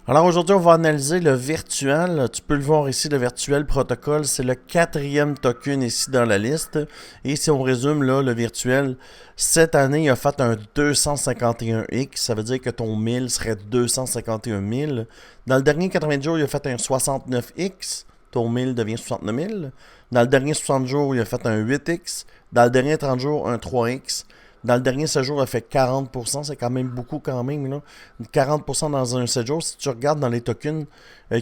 Alors aujourd'hui, on va analyser le virtual. Tu peux le voir ici, le virtuel protocole. C'est le quatrième token ici dans la liste. Et si on résume là, le virtuel, cette année, il a fait un 251X. Ça veut dire que ton 1000 serait 251 000. Dans le dernier 90 jours, il a fait un 69X. Ton 1000 devient 69 000. Dans le dernier 60 jours, il a fait un 8X. Dans le dernier 30 jours, un 3X. Dans le dernier 7 jours, elle fait 40%. C'est quand même beaucoup quand même. Là. 40% dans un 7 jours. Si tu regardes dans les tokens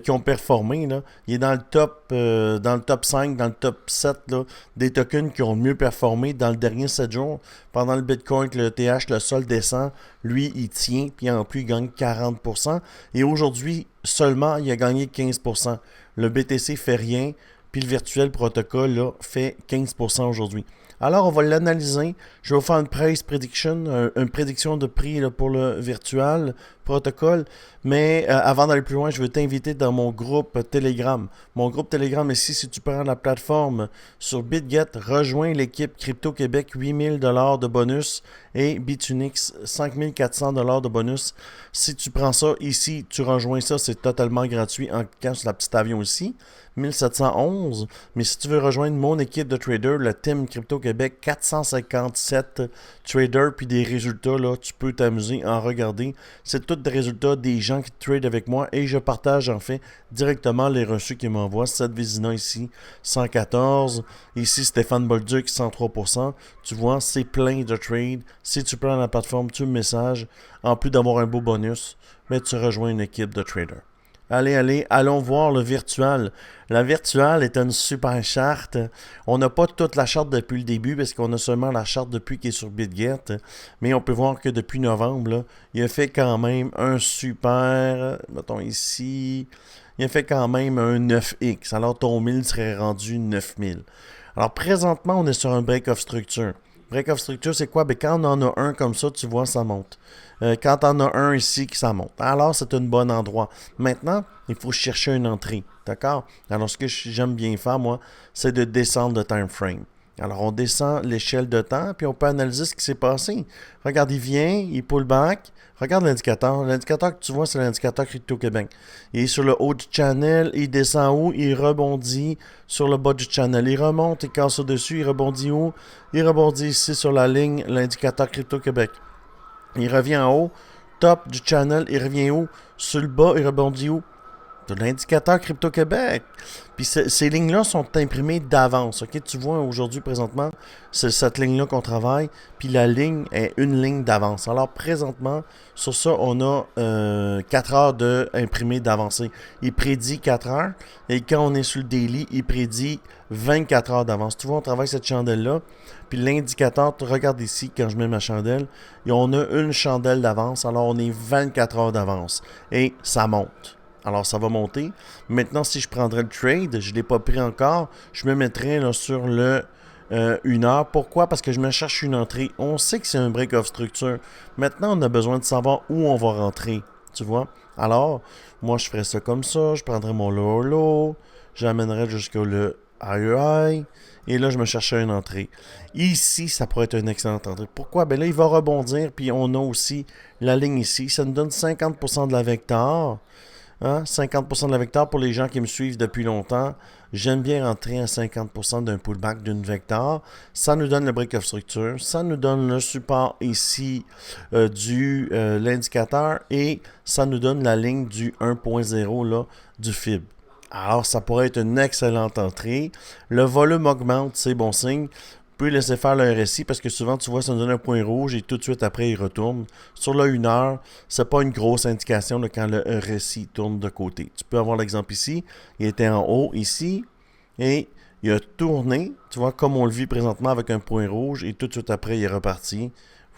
qui ont performé, là, il est dans le top 5, dans le top 7 là, des tokens qui ont mieux performé dans le dernier 7 jours. Pendant le Bitcoin, le TH, le sol descend. Lui, il tient. Puis en plus, il gagne 40%. Et aujourd'hui, seulement, il a gagné 15%. Le BTC fait rien. Puis le virtuel protocole là, fait 15% aujourd'hui. Alors, on va l'analyser. Je vais vous faire une price prediction, une prédiction de prix là, pour le virtual protocole. Mais avant d'aller plus loin, je veux t'inviter dans mon groupe Telegram. Mon groupe Telegram ici, si tu prends la plateforme sur BitGet, rejoins l'équipe Crypto Québec, 8 000 $ de bonus et Bitunix, 5 400 $ de bonus. Si tu prends ça ici, tu rejoins ça, c'est totalement gratuit en cliquant sur la petite avion ici. 1711. Mais si tu veux rejoindre mon équipe de traders, le Team Crypto Québec, 457 traders, puis des résultats, là, tu peux t'amuser à en regarder. C'est tous des résultats des gens qui tradent avec moi et je partage en fait directement les reçus qu'ils m'envoient. Cette Vézina ici, 114. Ici, Stéphane Bolduc, 103%. Tu vois, c'est plein de trades. Si tu prends la plateforme, tu me messages. En plus d'avoir un beau bonus, mais tu rejoins une équipe de traders. Allons voir le virtual. La virtual est une super charte. On n'a pas toute la charte depuis le début parce qu'on a seulement la charte depuis qui est sur BitGet. Mais on peut voir que depuis novembre, là, il a fait quand même un super, mettons ici, il a fait quand même un 9X. Alors ton 1000 serait rendu 9000. Alors présentement, on est sur un break of structure. Break of structure, c'est quoi? Ben, quand on en a un comme ça, tu vois, ça monte. Quand on a un ici, que ça monte. Alors, c'est un bon endroit. Maintenant, il faut chercher une entrée. D'accord? Alors, ce que j'aime bien faire, moi, c'est de descendre le time frame. Alors, on descend l'échelle de temps, puis on peut analyser ce qui s'est passé. Regarde, il vient, il pull back. Regarde l'indicateur. L'indicateur que tu vois, c'est l'indicateur Crypto Québec. Il est sur le haut du channel, il descend où? Il rebondit sur le bas du channel. Il remonte, il casse au-dessus, il rebondit où? Il rebondit ici sur la ligne, l'indicateur Crypto Québec. Il revient en haut, top du channel, il revient où? Sur le bas, il rebondit où? De l'indicateur Crypto Québec. Puis ces lignes-là sont imprimées d'avance. Ok, tu vois aujourd'hui présentement, c'est cette ligne-là qu'on travaille. Puis la ligne est une ligne d'avance. Alors présentement, sur ça, on a 4 heures d'imprimé d'avancée. Il prédit 4 heures. Et quand on est sur le daily, il prédit 24 heures d'avance. Tu vois, on travaille cette chandelle-là. Puis l'indicateur, tu regardes ici, quand je mets ma chandelle, et on a une chandelle d'avance. Alors on est 24 heures d'avance. Et ça monte. Alors, ça va monter. Maintenant, si je prendrais le trade, je ne l'ai pas pris encore, je me mettrais là, sur le 1 heure. Pourquoi? Parce que je me cherche une entrée. On sait que c'est un break of structure. Maintenant, on a besoin de savoir où on va rentrer. Tu vois? Alors, moi, je ferais ça comme ça. Je prendrais mon low, j'amènerais jusqu'au le higher high. Et là, je me cherchais une entrée. Ici, ça pourrait être une excellente entrée. Pourquoi? Ben là, il va rebondir. Puis on a aussi la ligne ici. Ça nous donne 50% de la vecteur. Hein? 50% de la vecteur pour les gens qui me suivent depuis longtemps. J'aime bien rentrer à 50% d'un pullback d'une vecteur. Ça nous donne le break of structure. Ça nous donne le support ici du l'indicateur. Et ça nous donne la ligne du 1.0 là, du FIB. Alors, ça pourrait être une excellente entrée. Le volume augmente, c'est bon signe. Vous pouvez laisser faire le RSI parce que souvent, tu vois, ça nous donne un point rouge et tout de suite après, il retourne. Sur le 1 heure, c'est pas une grosse indication là, quand le RSI tourne de côté. Tu peux avoir l'exemple ici. Il était en haut ici et il a tourné, tu vois, comme on le vit présentement avec un point rouge et tout de suite après, il est reparti.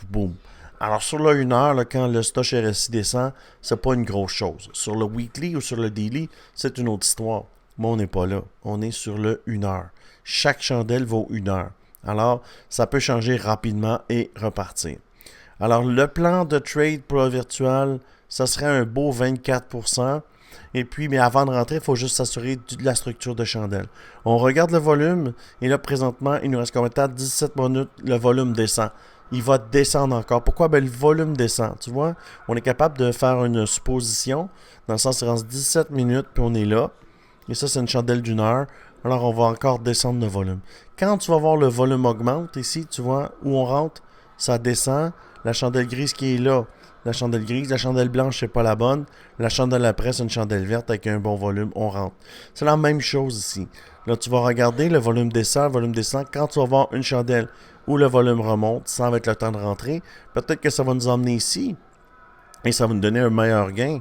Boum. Alors, sur le 1 heure, là, quand le stock RSI descend, c'est pas une grosse chose. Sur le weekly ou sur le daily, c'est une autre histoire. Mais on n'est pas là. On est sur le 1 heure. Chaque chandelle vaut 1 heure. Alors, ça peut changer rapidement et repartir. Alors, le plan de trade pour le virtual, ça serait un beau 24%. Et puis, mais avant de rentrer, il faut juste s'assurer de la structure de chandelle. On regarde le volume. Et là, présentement, il nous reste combien de temps? 17 minutes. Le volume descend. il va descendre encore. Pourquoi? Ben, le volume descend. Tu vois, on est capable de faire une supposition. Dans le sens, il reste 17 minutes, puis on est là. Et ça, c'est une chandelle d'une heure. Alors, on va encore descendre le volume. Quand tu vas voir le volume augmente, ici, tu vois, où on rentre, ça descend. La chandelle grise qui est là, la chandelle grise. La chandelle blanche, c'est pas la bonne. La chandelle après, c'est une chandelle verte avec un bon volume, on rentre. C'est la même chose ici. Là, tu vas regarder, le volume descend, le volume descend. Quand tu vas voir une chandelle où le volume remonte, ça va être le temps de rentrer. Peut-être que ça va nous emmener ici et ça va nous donner un meilleur gain.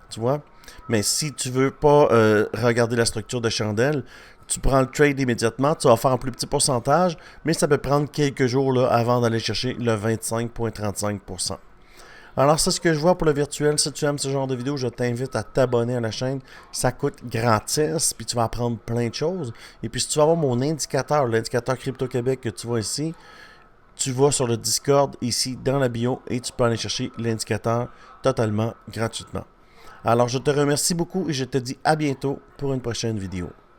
Tu vois? Mais si tu veux pas regarder la structure de chandelle, tu prends le trade immédiatement, tu vas faire un plus petit pourcentage, mais ça peut prendre quelques jours là, avant d'aller chercher le 25,35%. Alors, c'est ce que je vois pour le virtuel. Si tu aimes ce genre de vidéo, je t'invite à t'abonner à la chaîne. Ça coûte gratis, puis tu vas apprendre plein de choses. Et puis, si tu vas avoir mon indicateur, l'indicateur Crypto-Québec que tu vois ici, tu vas sur le Discord ici dans la bio et tu peux aller chercher l'indicateur totalement gratuitement. Alors, je te remercie beaucoup et je te dis à bientôt pour une prochaine vidéo.